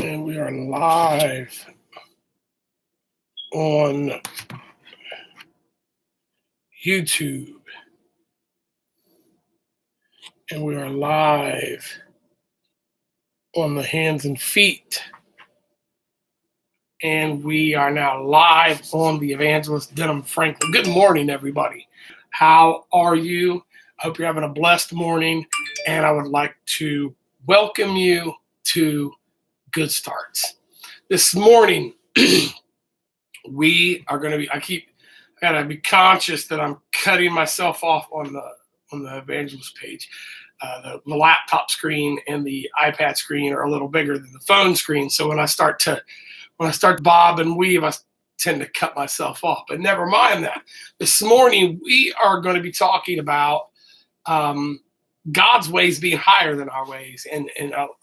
And we are live on YouTube. And we are live on the Hands and Feet. And we are now live on the Evangelist Denham Franklin. Good morning, everybody. How are you? I hope you're having a blessed morning. And I would like to welcome you to Good Starts. This morning, we are going to be, I gotta be conscious that I'm cutting myself off on the evangelist page. The laptop screen and the iPad screen are a little bigger than the phone screen. So when I start to bob and weave, I tend to cut myself off. But never mind that. This morning, we are going to be talking about God's ways being higher than our ways, and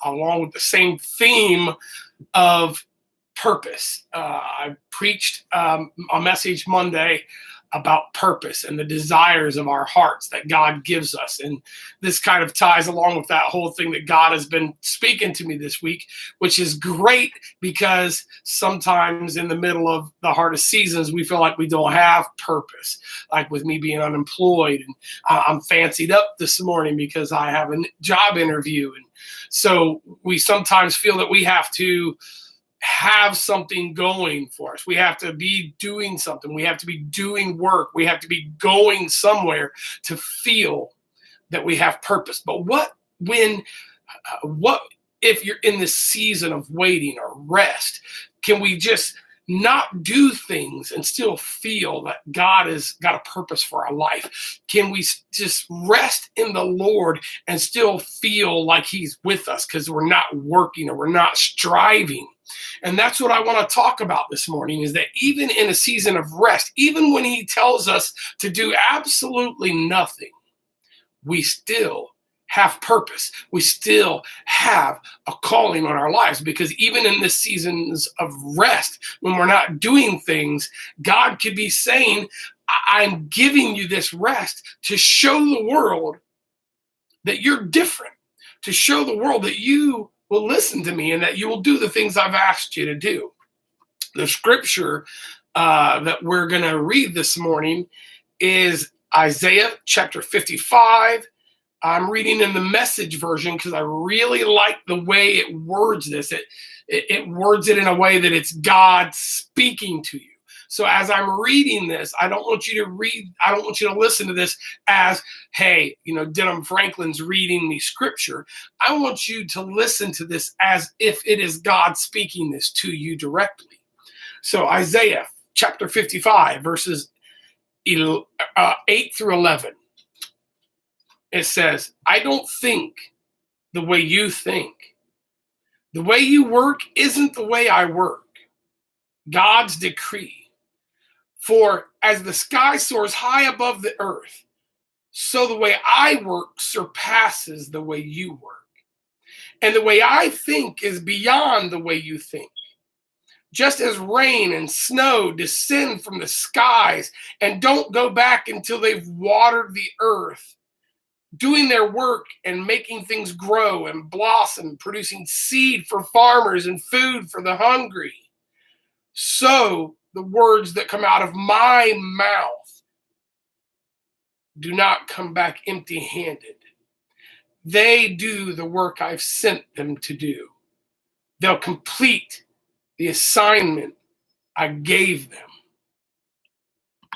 along with the same theme of purpose. I preached a message Monday about purpose and the desires of our hearts that God gives us. And this kind of ties along with that whole thing that God has been speaking to me this week, which is great because sometimes in the middle of the hardest seasons, we feel like we don't have purpose. Like with me being unemployed, and I'm fancied up this morning because I have a job interview. And so we sometimes feel that we have to have something going for us. We have to be doing something. We have to be doing work. We have to be going somewhere to feel that we have purpose. But what if you're in this season of waiting or rest? Can we just not do things and still feel that God has got a purpose for our life? Can we just rest in the Lord and still feel like He's with us because we're not working or we're not striving? And that's what I want to talk about this morning, is that even in a season of rest, even when He tells us to do absolutely nothing, we still have purpose. We still have a calling on our lives, because even in the seasons of rest, when we're not doing things, God could be saying, I'm giving you this rest to show the world that you're different, to show the world that you will listen to me and that you will do the things I've asked you to do. The scripture that we're going to read this morning is Isaiah chapter 55. I'm reading in the Message version because I really like the way it words this. It words it in a way that it's God speaking to you. So as I'm reading this, I don't want you to listen to this as, hey, Denham Franklin's reading me scripture. I want you to listen to this as if it is God speaking this to you directly. So Isaiah chapter 55, verses 8 through 11. It says, I don't think the way you think. The way you work isn't the way I work. God's decree. For as the sky soars high above the earth, so the way I work surpasses the way you work. And the way I think is beyond the way you think. Just as rain and snow descend from the skies and don't go back until they've watered the earth, doing their work and making things grow and blossom, producing seed for farmers and food for the hungry, so the words that come out of my mouth do not come back empty-handed. They do the work I've sent them to do. They'll complete the assignment I gave them.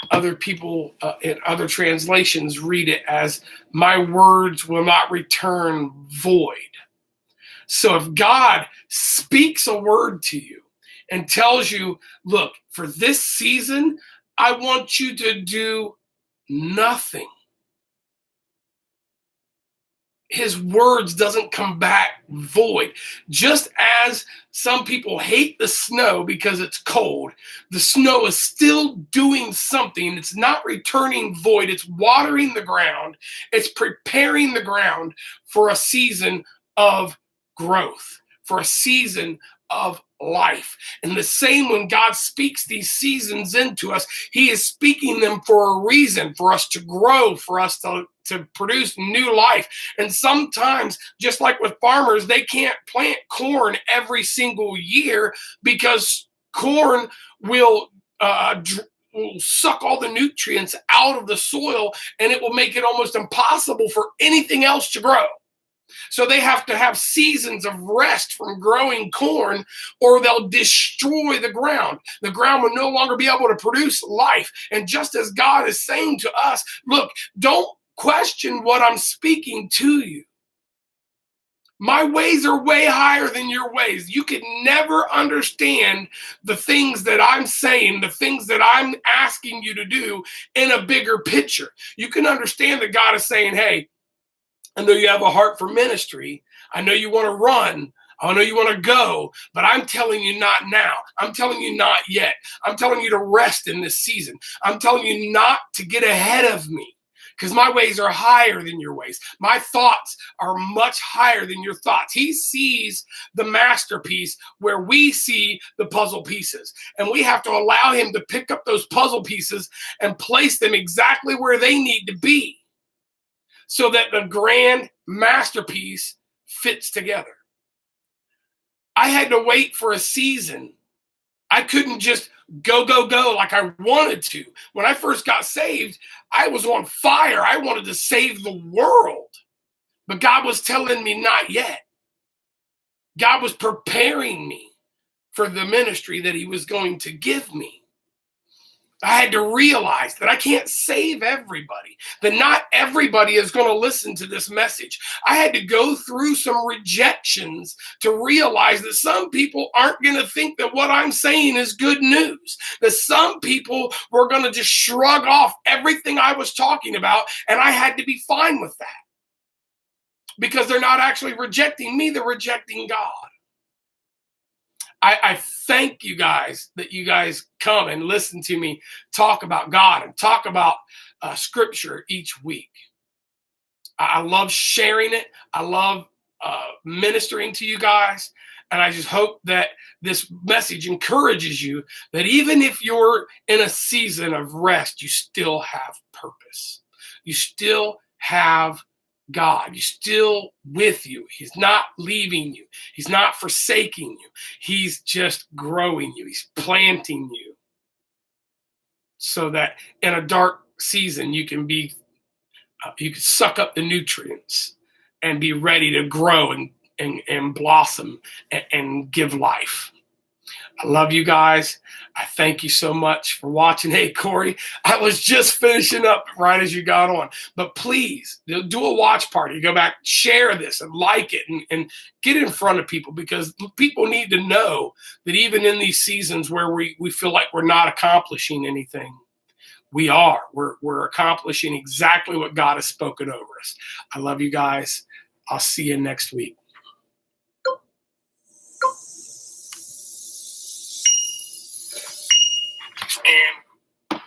Other people in other translations read it as, my words will not return void. So if God speaks a word to you and tells you, look, for this season, I want you to do nothing, His words doesn't come back void. Just as some people hate the snow because it's cold, the snow is still doing something. It's not returning void. It's watering the ground. It's preparing the ground for a season of growth, for a season of life. And the same when God speaks these seasons into us, he is speaking them for a reason, for us to grow, for us to produce new life. And sometimes, just like with farmers, they can't plant corn every single year because corn will suck all the nutrients out of the soil, and it will make it almost impossible for anything else to grow. So they have to have seasons of rest from growing corn, or they'll destroy the ground. The ground will no longer be able to produce life. And just as God is saying to us, look, don't question what I'm speaking to you. My ways are way higher than your ways. You could never understand the things that I'm saying, the things that I'm asking you to do in a bigger picture. You can understand that God is saying, hey, I know you have a heart for ministry. I know you want to run. I know you want to go, but I'm telling you not now. I'm telling you not yet. I'm telling you to rest in this season. I'm telling you not to get ahead of me, because my ways are higher than your ways. My thoughts are much higher than your thoughts. He sees the masterpiece where we see the puzzle pieces. And we have to allow him to pick up those puzzle pieces and place them exactly where they need to be, so that the grand masterpiece fits together. I had to wait for a season. I couldn't just go like I wanted to. When I first got saved, I was on fire. I wanted to save the world. But God was telling me not yet. God was preparing me for the ministry that he was going to give me. I had to realize that I can't save everybody, that not everybody is going to listen to this message. I had to go through some rejections to realize that some people aren't going to think that what I'm saying is good news, that some people were going to just shrug off everything I was talking about, and I had to be fine with that, because they're not actually rejecting me, they're rejecting God. I thank you guys that you guys come and listen to me talk about God and talk about scripture each week. I love sharing it. I love ministering to you guys. And I just hope that this message encourages you that even if you're in a season of rest, you still have purpose. You still have God. He's still with you. He's not leaving you. He's not forsaking you. He's just growing you. He's planting you so that in a dark season you can suck up the nutrients and be ready to grow and blossom and give life. I love you guys. I thank you so much for watching. Hey, Corey, I was just finishing up right as you got on. But please do a watch party. Go back, share this and like it, and get in front of people, because people need to know that even in these seasons where we feel like we're not accomplishing anything, we are. We're accomplishing exactly what God has spoken over us. I love you guys. I'll see you next week. And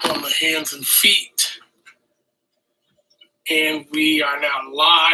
on the hands and feet. And we are now live.